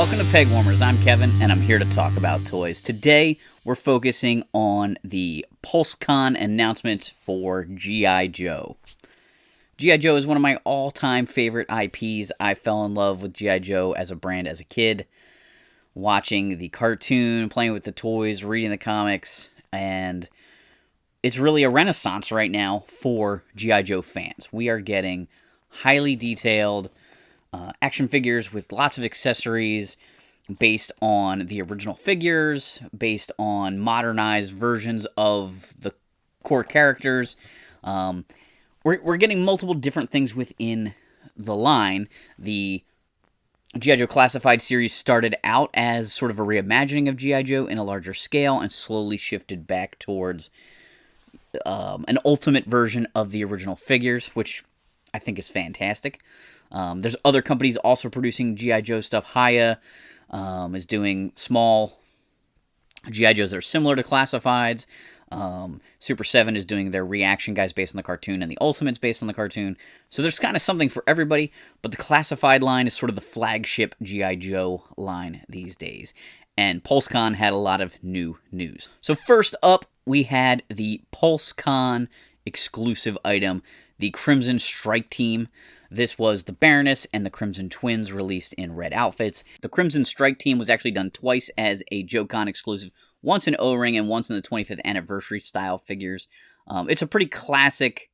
Welcome to Pegwarmers. I'm Kevin, and I'm here to talk about toys. Today, we're focusing on the PulseCon announcements for G.I. Joe. G.I. Joe is one of my all-time favorite IPs. I fell in love with G.I. Joe as a brand as a kid, watching the cartoon, playing with the toys, reading the comics, and it's really a renaissance right now for G.I. Joe fans. We are getting highly detailed action figures with lots of accessories based on the original figures, based on modernized versions of the core characters. We're getting multiple different things within the line. The G.I. Joe Classified series started out as sort of a reimagining of G.I. Joe in a larger scale and slowly shifted back towards an ultimate version of the original figures, which I think is fantastic. There's other companies also producing G.I. Joe stuff. Hiya is doing small G.I. Joes that are similar to Classifieds. Super 7 is doing their reaction guys based on the cartoon, and the Ultimates based on the cartoon. So there's kind of something for everybody, but the Classified line is sort of the flagship G.I. Joe line these days. And PulseCon had a lot of new news. So first up, we had the PulseCon exclusive item, the Crimson Strike Team. This was the Baroness and the Crimson Twins released in red outfits. The Crimson Strike Team was actually done twice as a JoeCon exclusive, once in O-Ring and once in the 25th anniversary style figures. It's a pretty classic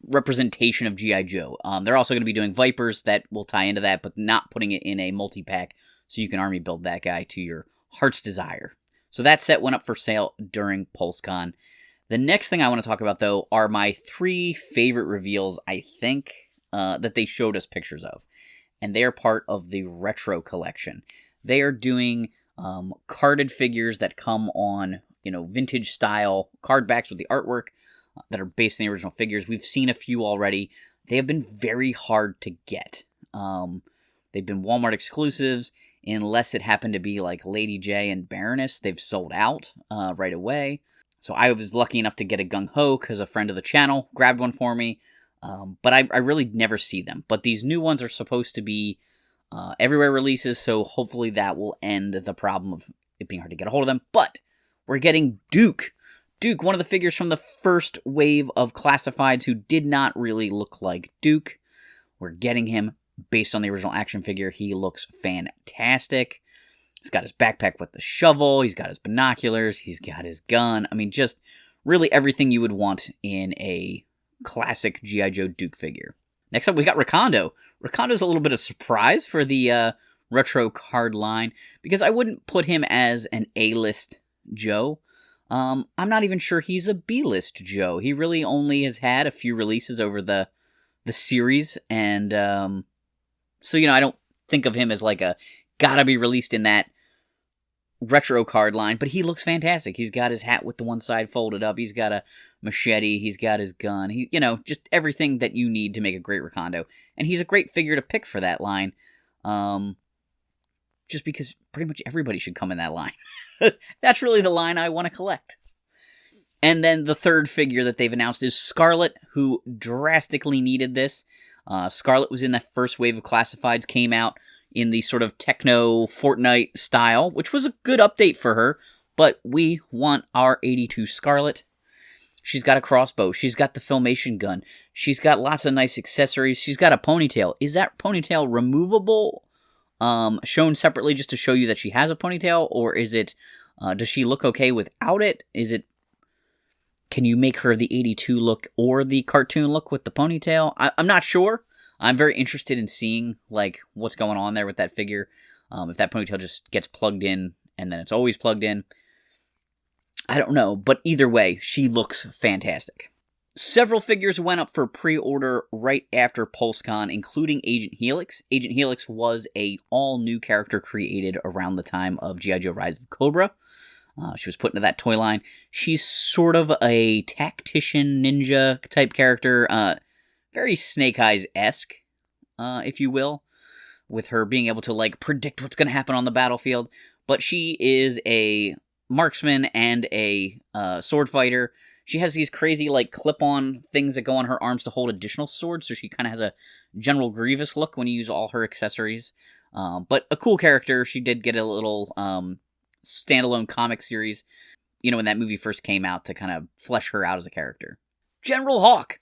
representation of G.I. Joe. They're also going to be doing Vipers that will tie into that, but not putting it in a multi-pack so you can army build that guy to your heart's desire. So that set went up for sale during PulseCon. The next thing I want to talk about, though, are my three favorite reveals, I think, that they showed us pictures of. And they are part of the Retro Collection. They are doing carded figures that come on, vintage-style card backs with the artwork that are based on the original figures. We've seen a few already. They have been very hard to get. They've been Walmart exclusives, unless it happened to be like Lady J and Baroness. They've sold out right away. So I was lucky enough to get a gung-ho because a friend of the channel grabbed one for me. But I really never see them. But these new ones are supposed to be everywhere releases, so hopefully that will end the problem of it being hard to get a hold of them. But we're getting Duke. Duke, one of the figures from the first wave of Classifieds who did not really look like Duke. We're getting him based on the original action figure. He looks fantastic. He's got his backpack with the shovel, he's got his binoculars, he's got his gun. I mean, just really everything you would want in a classic G.I. Joe Duke figure. Next up, we got Recondo. Recondo's a little bit of surprise for the retro card line, because I wouldn't put him as an A-list Joe. I'm not even sure he's a B-list Joe. He really only has had a few releases over the series, and so, I don't think of him as like a gotta be released in that retro card line, but he looks fantastic. He's got his hat with the one side folded up. He's got a machete. He's got his gun. He, just everything that you need to make a great Recondo. And he's a great figure to pick for that line. Just because pretty much everybody should come in that line. That's really the line I want to collect. And then the third figure that they've announced is Scarlet, who drastically needed this. Scarlet was in that first wave of Classifieds, came out in the sort of techno Fortnite style, which was a good update for her, but we want our 82 Scarlet. She's got a crossbow, she's got the Filmation gun, she's got lots of nice accessories, she's got a ponytail. Is that ponytail removable, shown separately just to show you that she has a ponytail, or is it, does she look okay without it? Can you make her the 82 look or the cartoon look with the ponytail? I'm not sure. I'm very interested in seeing, what's going on there with that figure. If that ponytail just gets plugged in, and then it's always plugged in. I don't know, but either way, she looks fantastic. Several figures went up for pre-order right after PulseCon, including Agent Helix. Agent Helix was a all-new character created around the time of G.I. Joe Rise of Cobra. She was put into that toy line. She's sort of a tactician ninja type character, very Snake Eyes-esque, if you will, with her being able to predict what's going to happen on the battlefield. But she is a marksman and a sword fighter. She has these crazy clip-on things that go on her arms to hold additional swords, so she kind of has a General Grievous look when you use all her accessories. But a cool character. She did get a little standalone comic series, when that movie first came out, to kind of flesh her out as a character. General Hawk.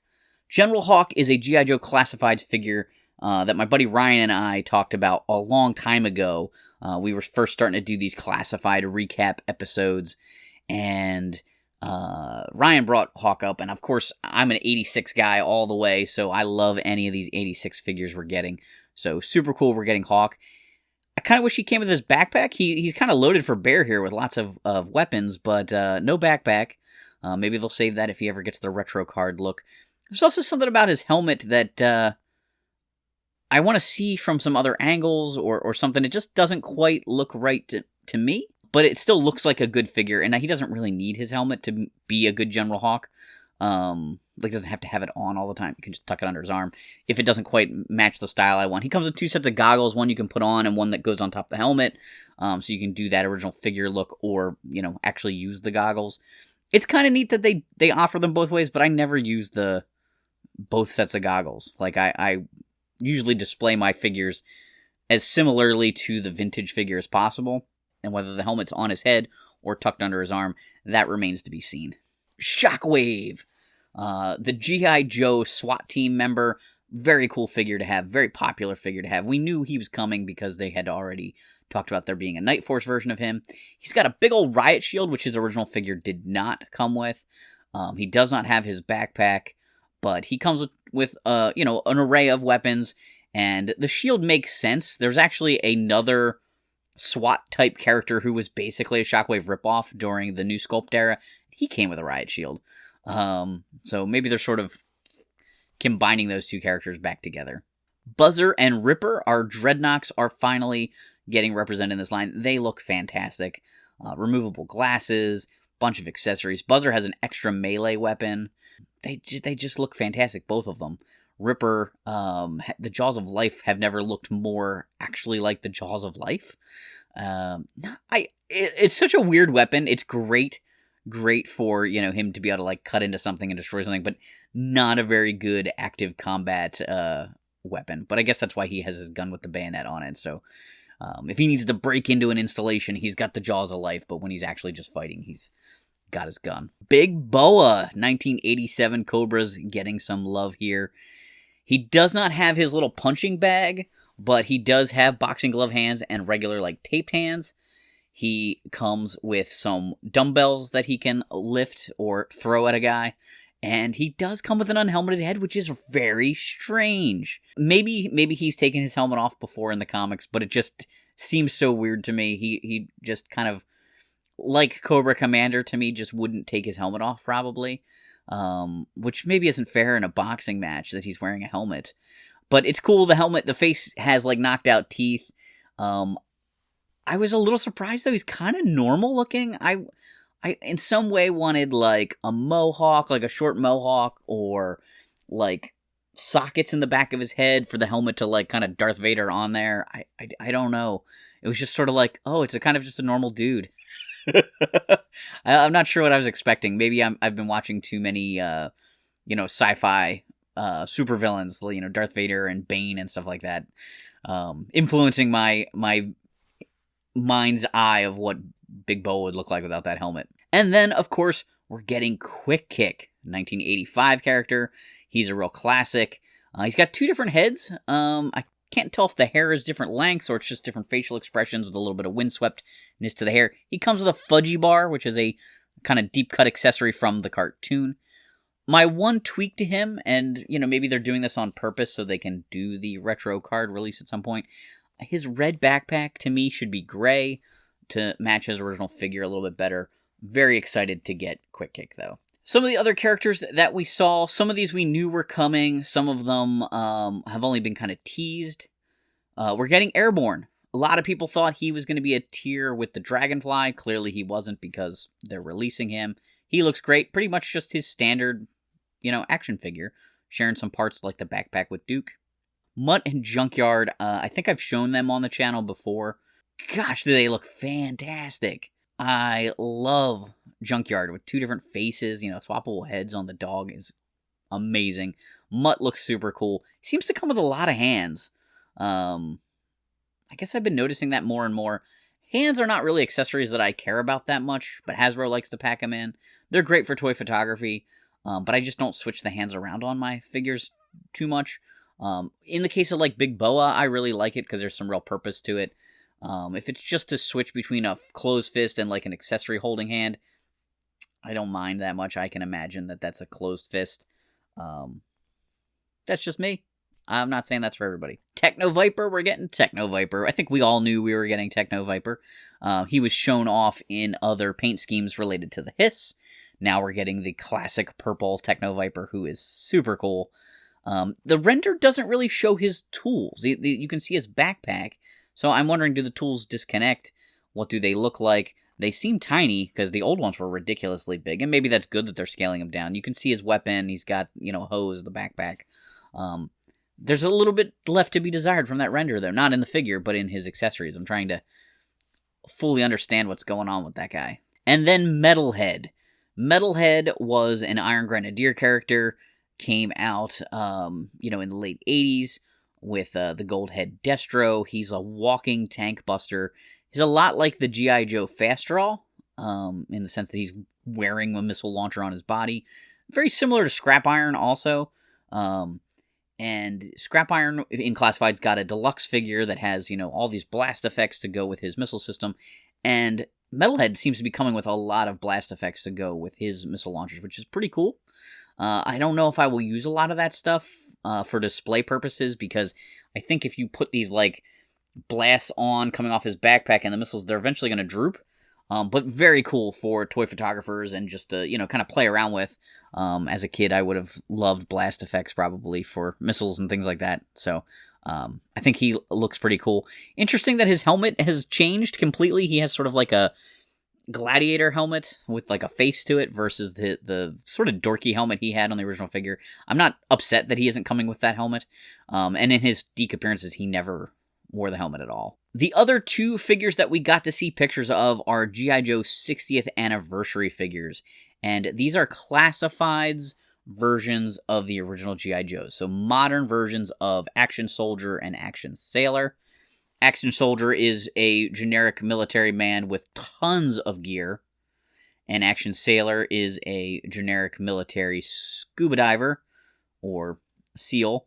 General Hawk is a G.I. Joe Classifieds figure that my buddy Ryan and I talked about a long time ago. We were first starting to do these classified recap episodes, and Ryan brought Hawk up, and of course, I'm an 86 guy all the way, so I love any of these 86 figures we're getting. So, super cool we're getting Hawk. I kind of wish he came with his backpack. He's kind of loaded for bear here with lots of weapons, but no backpack. Maybe they'll save that if he ever gets the retro card look. There's also something about his helmet that I want to see from some other angles or something. It just doesn't quite look right to me, but it still looks like a good figure, and he doesn't really need his helmet to be a good General Hawk. Doesn't have to have it on all the time. You can just tuck it under his arm if it doesn't quite match the style I want. He comes with 2 sets of goggles, one you can put on and one that goes on top of the helmet, so you can do that original figure look or, actually use the goggles. It's kind of neat that they offer them both ways, but I never use both sets of goggles. I usually display my figures as similarly to the vintage figure as possible, and whether the helmet's on his head or tucked under his arm, that remains to be seen. Shockwave, the G.I. Joe SWAT team member, very cool figure to have, very popular figure to have. We knew he was coming because they had already talked about there being a Night Force version of him. He's got a big old riot shield, which his original figure did not come with. He does not have his backpack, but he comes with an array of weapons, and the shield makes sense. There's actually another SWAT-type character who was basically a Shockwave ripoff during the New Sculpt era. He came with a riot shield. So maybe they're sort of combining those two characters back together. Buzzer and Ripper, our Dreadnoks, are finally getting represented in this line. They look fantastic. Removable glasses, bunch of accessories. Buzzer has an extra melee weapon. They just look fantastic, both of them. Ripper, the Jaws of Life have never looked more actually like the Jaws of Life. It's such a weird weapon. It's great for, him to be able to cut into something and destroy something, but not a very good active combat weapon. But I guess that's why he has his gun with the bayonet on it. So if he needs to break into an installation, he's got the Jaws of Life, but when he's actually just fighting, he's got his gun. Big Boa, 1987 Cobras, getting some love here. He does not have his little punching bag, but he does have boxing glove hands and regular taped hands. He comes with some dumbbells that he can lift or throw at a guy. And he does come with an unhelmeted head, which is very strange. Maybe he's taken his helmet off before in the comics, but it just seems so weird to me. He just kind of, like Cobra Commander to me, just wouldn't take his helmet off, probably. Which maybe isn't fair in a boxing match that he's wearing a helmet. But it's cool, the helmet, the face has knocked out teeth. I was a little surprised though, he's kind of normal looking. I in some way wanted a mohawk, a short mohawk, or sockets in the back of his head for the helmet to kind of Darth Vader on there. I don't know. It was just sort of it's a kind of just a normal dude. I'm not sure what I was expecting. Maybe I've been watching too many sci-fi supervillains, Darth Vader and Bane and stuff like that, influencing my mind's eye of what Big Bo would look like without that helmet. And then, of course, we're getting Quick Kick, 1985 character. He's a real classic. He's got 2 different heads. I can't tell if the hair is different lengths or it's just different facial expressions with a little bit of windsweptness to the hair. He comes with a fudgy bar, which is a kind of deep cut accessory from the cartoon. My one tweak to him, and maybe they're doing this on purpose so they can do the retro card release at some point, his red backpack to me should be gray to match his original figure a little bit better. Very excited to get Quick Kick though. Some of the other characters that we saw, some of these we knew were coming. Some of them have only been kind of teased. We're getting Airborne. A lot of people thought he was going to be a tier with the Dragonfly. Clearly he wasn't because they're releasing him. He looks great. Pretty much just his standard, action figure. Sharing some parts like the backpack with Duke. Mutt and Junkyard, I think I've shown them on the channel before. Gosh, do they look fantastic. I love Junkyard with 2 different faces, swappable heads on the dog is amazing. Mutt looks super cool. He seems to come with a lot of hands. I I guess I've been noticing that more and more. Hands are not really accessories that I care about that much, but Hasbro likes to pack them in. They're great for toy photography, but I just don't switch the hands around on my figures too much. In the case of like Big Boa, I really like it because there's some real purpose to it. If it's just to switch between a closed fist and like an accessory holding hand, I don't mind that much. I can imagine that that's a closed fist. That's just me. I'm not saying that's for everybody. Techno Viper, we're getting Techno Viper. I think we all knew we were getting Techno Viper. He was shown off in other paint schemes related to the Hiss. Now we're getting the classic purple Techno Viper, who is super cool. The render doesn't really show his tools. You can see his backpack. So I'm wondering, do the tools disconnect? What do they look like? They seem tiny, because the old ones were ridiculously big, and maybe that's good that they're scaling him down. You can see his weapon. He's got, a hose, the backpack. There's a little bit left to be desired from that render, though. Not in the figure, but in his accessories. I'm trying to fully understand what's going on with that guy. And then Metalhead. Metalhead was an Iron Grenadier character. Came out, in the late 80s with the gold head Destro. He's a walking tank buster. He's a lot like the G.I. Joe Fast Draw, in the sense that he's wearing a missile launcher on his body. Very similar to Scrap Iron also. And Scrap Iron in Classified's got a deluxe figure that has, all these blast effects to go with his missile system. And Metalhead seems to be coming with a lot of blast effects to go with his missile launchers, which is pretty cool. I don't know if I will use a lot of that stuff for display purposes, because I think if you put these, blasts on coming off his backpack and the missiles, they're eventually going to droop. But very cool for toy photographers and just to, kind of play around with. As a kid, I would have loved blast effects probably for missiles and things like that. So I think he looks pretty cool. Interesting that his helmet has changed completely. He has sort of like a gladiator helmet with like a face to it versus the sort of dorky helmet he had on the original figure. I'm not upset that he isn't coming with that helmet. And in his Deke appearances, he never wore the helmet at all. The other two figures that we got to see pictures of are G.I. Joe 60th anniversary figures. And these are Classifieds versions of the original G.I. Joes. So modern versions of Action Soldier and Action Sailor. Action Soldier is a generic military man with tons of gear. And Action Sailor is a generic military scuba diver, or SEAL,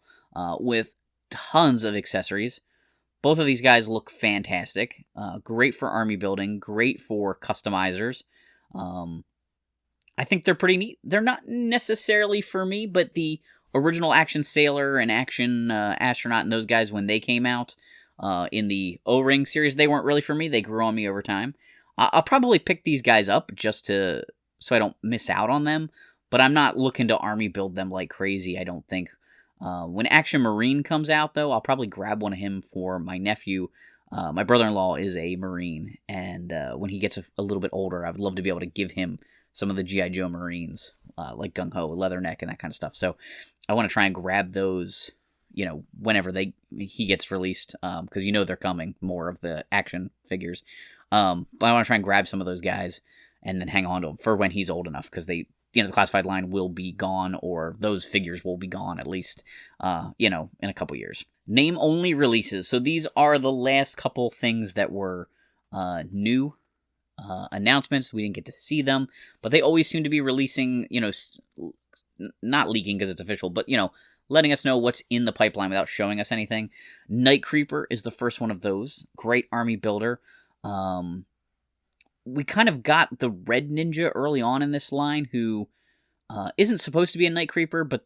with tons of accessories. Both of these guys look fantastic. Great for army building. Great for customizers. I think they're pretty neat. They're not necessarily for me, but the original Action Sailor and Action Astronaut and those guys, when they came out in the O-Ring series, they weren't really for me. They grew on me over time. I'll probably pick these guys up just so I don't miss out on them, but I'm not looking to army build them like crazy, I don't think. When Action Marine comes out, though, I'll probably grab one of him for my nephew. My brother-in-law is a Marine, and when he gets a little bit older, I would love to be able to give him some of the G.I. Joe Marines, like Gung-Ho, Leatherneck, and that kind of stuff. So I want to try and grab those, whenever he gets released, because they're coming, more of the action figures. But I want to try and grab some of those guys and then hang on to them for when he's old enough, because the Classified line will be gone, or those figures will be gone at least, in a couple years. Name-only releases. So these are the last couple things that were new announcements. We didn't get to see them, but they always seem to be releasing, not leaking because it's official, but, letting us know what's in the pipeline without showing us anything. Night Creeper is the first one of those. Great army builder. We kind of got the Red Ninja early on in this line, who isn't supposed to be a Night Creeper, but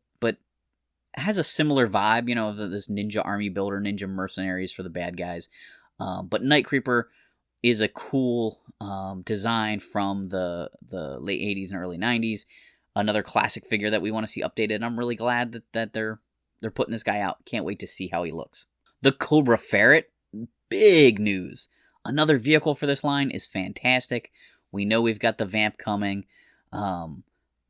has a similar vibe, of this ninja army builder, ninja mercenaries for the bad guys. But Night Creeper is a cool design from the late 80s and early 90s. Another classic figure that we want to see updated, and I'm really glad that they're putting this guy out. Can't wait to see how he looks. The Cobra Ferret, big news. Another vehicle for this line is fantastic. We know we've got the Vamp coming.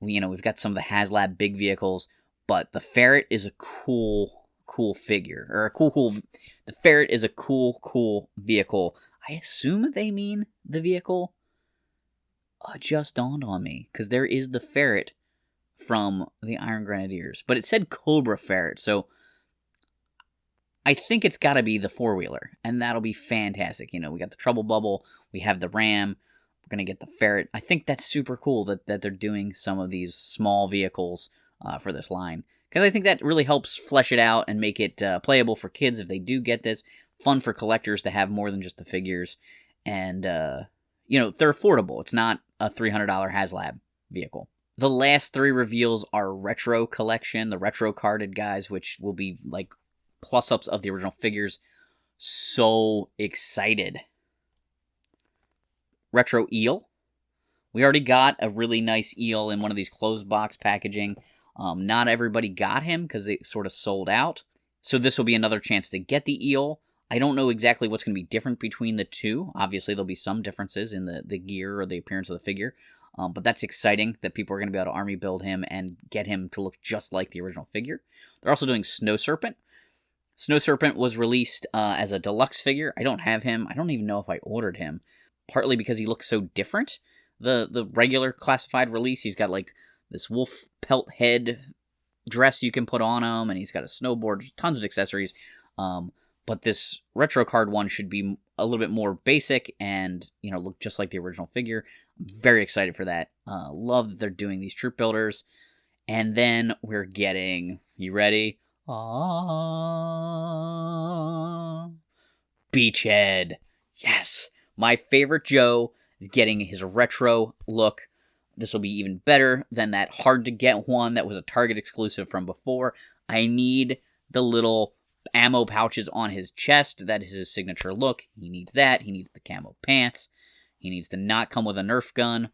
We've got some of the HasLab big vehicles, but the Ferret is a cool figure, or the Ferret is a cool vehicle. I assume they mean the vehicle. It just dawned on me, because there is the Ferret from the Iron Grenadiers, but it said Cobra Ferret, so I think it's got to be the four-wheeler, and that'll be fantastic. You know, we got the Trouble Bubble, we have the Ram, we're going to get the Ferret. I think that's super cool that they're doing some of these small vehicles for this line, because I think that really helps flesh it out and make it playable for kids if they do get this. Fun for collectors to have more than just the figures, and, you know, they're affordable. It's not a $300 HasLab vehicle. The last three reveals are Retro Collection, the retro carded guys, which will be like plus-ups of the original figures. So excited. Retro Eel. We already got a really nice eel in one of these closed box packaging. Not everybody got him because they sort of sold out. So this will be another chance to get the eel. I don't know exactly what's going to be different between the two. Obviously, there'll be some differences in the gear or the appearance of the figure. But that's exciting that people are going to be able to army build him and get him to look just like the original figure. They're also doing Snow Serpent. Snow Serpent was released as a deluxe figure. I don't have him. I don't even know if I ordered him. Partly because he looks so different. The regular classified release, he's got like this wolf pelt head dress you can put on him, and he's got a snowboard, tons of accessories. But this retro card one should be a little bit more basic and, you know, look just like the original figure. I'm very excited for that. Love that they're doing these troop builders. And then we're getting, you ready? Beachhead. Yes. My favorite Joe is getting his retro look. This will be even better than that hard-to-get one that was a Target exclusive from before. I need the little ammo pouches on his chest. That is his signature look. He needs that. He needs the camo pants. He needs to not come with a Nerf gun.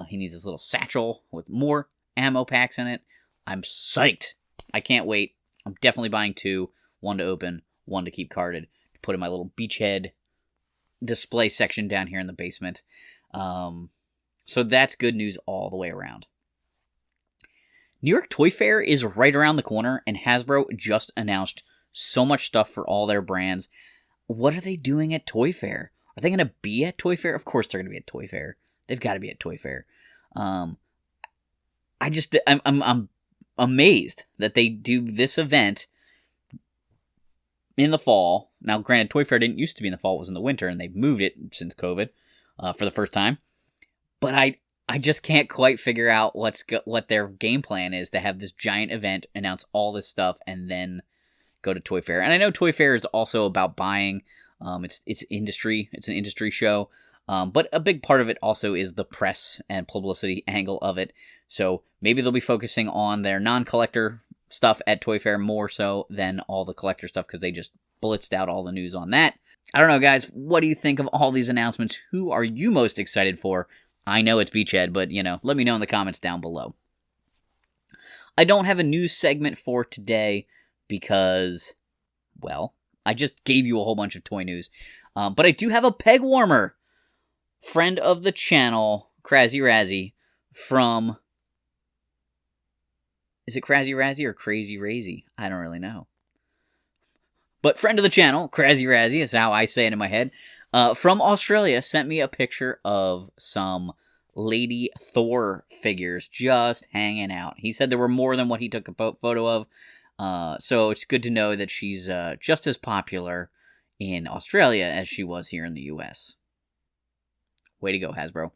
He needs his little satchel with more ammo packs in it. I'm psyched. I can't wait. I'm definitely buying two. One to open, one to keep carded. To put in my little Beachhead display section down here in the basement. So that's good news all the way around. New York Toy Fair is right around the corner, and Hasbro just announced so much stuff for all their brands. What are they doing at Toy Fair? Are they going to be at Toy Fair? Of course they're going to be at Toy Fair. They've got to be at Toy Fair. I'm amazed that they do this event in the fall. Now, granted, Toy Fair didn't used to be in the fall. It was in the winter, and they've moved it since COVID for the first time. But I just can't quite figure out what their game plan is to have this giant event, announce all this stuff, and then go to Toy Fair. And I know Toy Fair is also about buying. It's industry. It's an industry show. But a big part of it also is the press and publicity angle of it. So maybe they'll be focusing on their non-collector stuff at Toy Fair more so than all the collector stuff, because they just blitzed out all the news on that. I don't know, guys. What do you think of all these announcements? Who are you most excited for? I know it's Beachhead, but, you know, let me know in the comments down below. I don't have a news segment for today because, well, I just gave you a whole bunch of toy news. But I do have a Pegwarmer. Friend of the channel, Razzy, from... Is it Razzy or Crazy Razzy? I don't really know. But friend of the channel, Razzy is how I say it in my head, from Australia, sent me a picture of some Lady Thor figures just hanging out. He said there were more than what he took a photo of, so it's good to know that she's just as popular in Australia as she was here in the US. Way to go, Hasbro.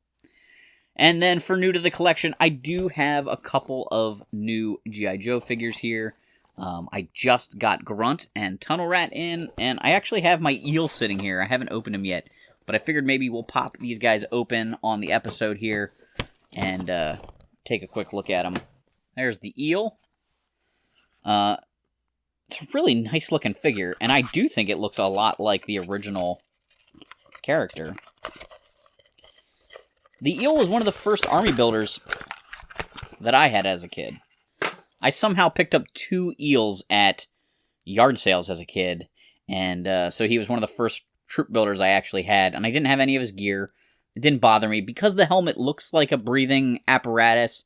And then for new to the collection, I do have a couple of new G.I. Joe figures here. I just got Grunt and Tunnel Rat in, and I actually have my eel sitting here. I haven't opened them yet, but I figured maybe we'll pop these guys open on the episode here and take a quick look at them. There's the eel. It's a really nice looking figure, and I do think it looks a lot like the original character. The eel was one of the first army builders that I had as a kid. I somehow picked up 2 eels at yard sales as a kid, and so he was one of the first troop builders I actually had, and I didn't have any of his gear. It didn't bother me. Because the helmet looks like a breathing apparatus,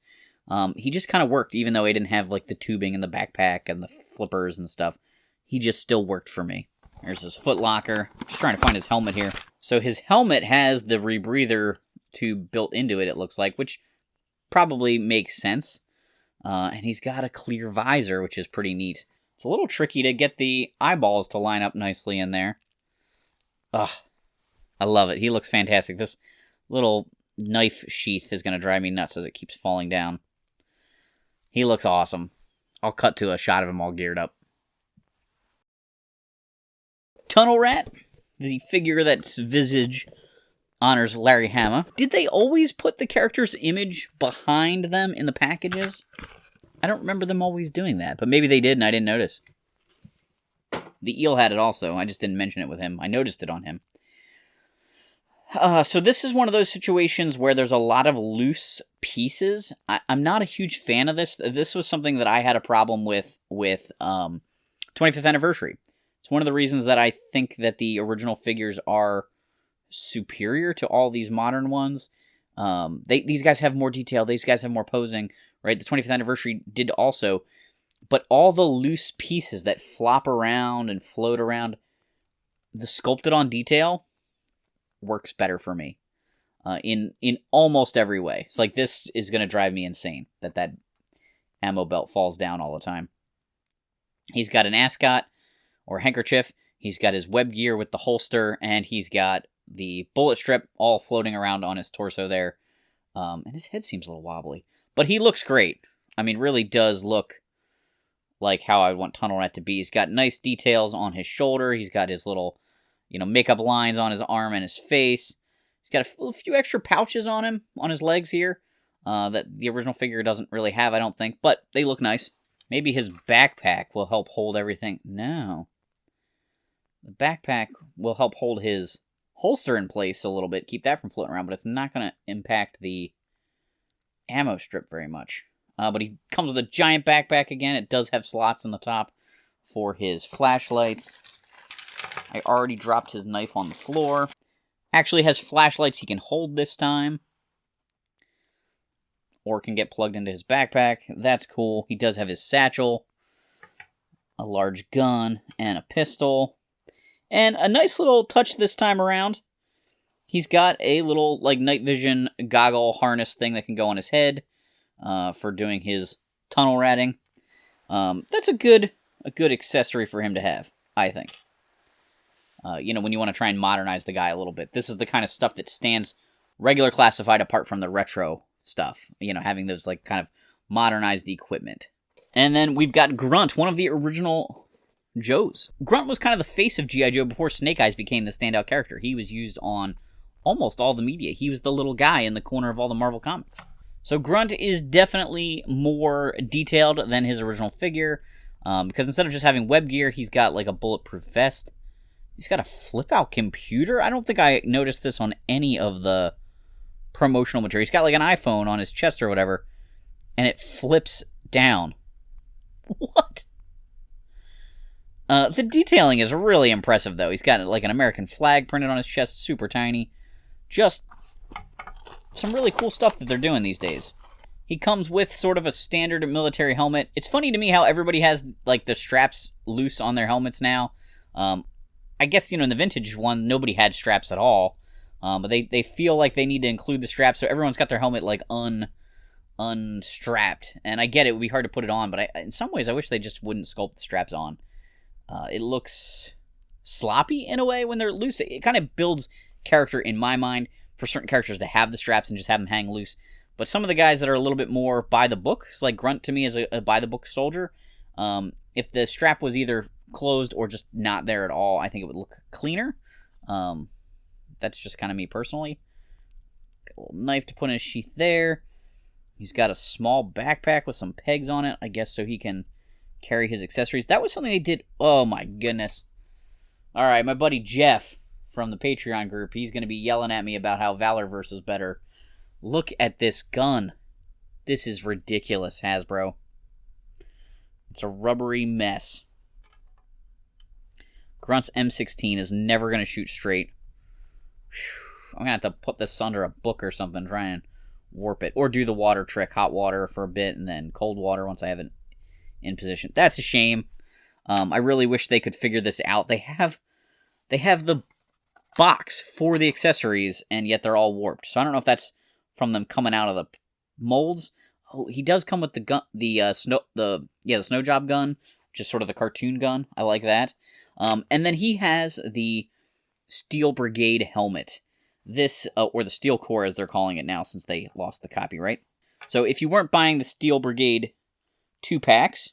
he just kind of worked, even though he didn't have like the tubing and the backpack and the flippers and stuff. He just still worked for me. There's his foot locker. I'm just trying to find his helmet here. So his helmet has the rebreather tube built into it, it looks like, which probably makes sense. And he's got a clear visor, which is pretty neat. It's a little tricky to get the eyeballs to line up nicely in there. Ugh. I love it. He looks fantastic. This little knife sheath is going to drive me nuts as it keeps falling down. He looks awesome. I'll cut to a shot of him all geared up. Tunnel Rat, the figure that's visage honors Larry Hama. Did they always put the character's image behind them in the packages? I don't remember them always doing that, but maybe they did and I didn't notice. The eel had it also. I just didn't mention it with him. I noticed it on him. So this is one of those situations where there's a lot of loose pieces. I'm not a huge fan of this. This was something that I had a problem with 25th Anniversary. It's one of the reasons that I think that the original figures are superior to all these modern ones. These guys have more detail. These guys have more posing, right? The 25th Anniversary did also. But all the loose pieces that flop around and float around, the sculpted on detail works better for me in almost every way. It's like this is going to drive me insane that ammo belt falls down all the time. He's got an ascot or handkerchief. He's got his web gear with the holster, and he's got the bullet strip all floating around on his torso there. And his head seems a little wobbly. But he looks great. I mean, really does look like how I want Tunnel Rat to be. He's got nice details on his shoulder. He's got his little, makeup lines on his arm and his face. He's got a few extra pouches on him, on his legs here, that the original figure doesn't really have, I don't think, but they look nice. Maybe his backpack will help hold everything. No. The backpack will help hold his holster in place a little bit, keep that from floating around, but it's not going to impact the ammo strip very much. But he comes with a giant backpack again. It does have slots in the top for his flashlights. I already dropped his knife on the floor. Actually has flashlights he can hold this time. Or can get plugged into his backpack. That's cool. He does have his satchel, a large gun, and a pistol. And a nice little touch this time around. He's got a little night vision goggle harness thing that can go on his head for doing his tunnel ratting. That's a good accessory for him to have, I think. When you want to try and modernize the guy a little bit. This is the kind of stuff that stands regular classified apart from the retro stuff. Having those kind of modernized equipment. And then we've got Grunt, one of the original Joes. Grunt was kind of the face of G.I. Joe before Snake Eyes became the standout character. He was used on almost all the media. He was the little guy in the corner of all the Marvel comics. So Grunt is definitely more detailed than his original figure, because instead of just having web gear, he's got a bulletproof vest. He's got a flip-out computer. I don't think I noticed this on any of the promotional material. He's got an iPhone on his chest or whatever, and it flips down. What? The detailing is really impressive, though. He's got an American flag printed on his chest, super tiny. Just some really cool stuff that they're doing these days. He comes with sort of a standard military helmet. It's funny to me how everybody has, the straps loose on their helmets now. I guess, in the vintage one, nobody had straps at all. But they feel like they need to include the straps, so everyone's got their helmet, unstrapped. And I get it would be hard to put it on, but in some ways I wish they just wouldn't sculpt the straps on. It looks sloppy in a way when they're loose. It kind of builds character in my mind for certain characters to have the straps and just have them hang loose. But some of the guys that are a little bit more by the book, like Grunt to me is a by the book soldier, if the strap was either closed or just not there at all, I think it would look cleaner. That's just kind of me personally. Got a little knife to put in his sheath there. He's got a small backpack with some pegs on it, I guess, so he can carry his accessories. That was something they did. Oh my goodness. All right, my buddy Jeff from the Patreon group, he's going to be yelling at me about how Valorverse is better. Look at this gun. This is ridiculous, Hasbro. It's a rubbery mess. Grunt's M16 is never going to shoot straight. I'm going to have to put this under a book or something, try and warp it. Or do the water trick, hot water for a bit, and then cold water once I have it in position. That's a shame. I really wish they could figure this out. They have the box for the accessories, and yet they're all warped. So I don't know if that's from them coming out of the molds. Oh, he does come with the gun, the snow job gun just sort of the cartoon gun. I like that. And then he has the Steel Brigade helmet. This, or the Steel Corps as they're calling it now since they lost the copyright. So if you weren't buying the Steel Brigade 2-packs,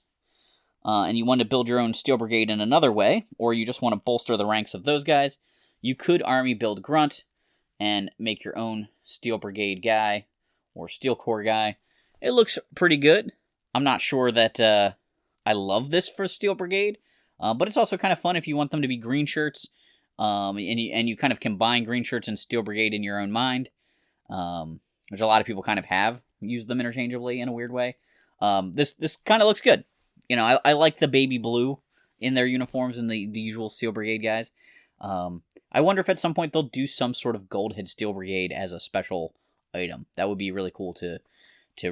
and you want to build your own Steel Brigade in another way, or you just want to bolster the ranks of those guys, you could army build Grunt and make your own Steel Brigade guy or Steel Corps guy. It looks pretty good. I'm not sure that I love this for Steel Brigade, but it's also kind of fun if you want them to be green shirts, and you kind of combine green shirts and Steel Brigade in your own mind, which a lot of people kind of have used them interchangeably in a weird way. This kind of looks good. You know, I like the baby blue in their uniforms and the usual Steel Brigade guys. I wonder if at some point they'll do some sort of gold-head Steel Brigade as a special item. That would be really cool to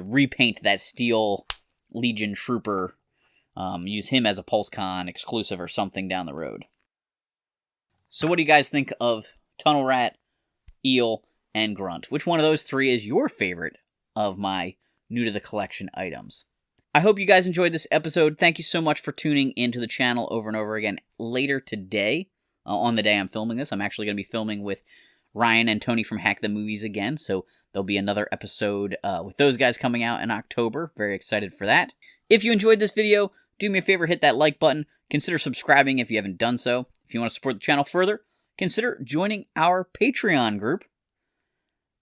repaint that Steel Legion Trooper, use him as a PulseCon exclusive or something down the road. So what do you guys think of Tunnel Rat, Eel, and Grunt? Which one of those three is your favorite of my new-to-the-collection items? I hope you guys enjoyed this episode. Thank you so much for tuning into the channel over and over again. Later today, on the day I'm filming this, I'm actually going to be filming with Ryan and Tony from Hack the Movies again, so there'll be another episode with those guys coming out in October. Very excited for that. If you enjoyed this video, do me a favor, hit that like button. Consider subscribing if you haven't done so. If you want to support the channel further, consider joining our Patreon group.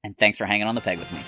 And thanks for hanging on the peg with me.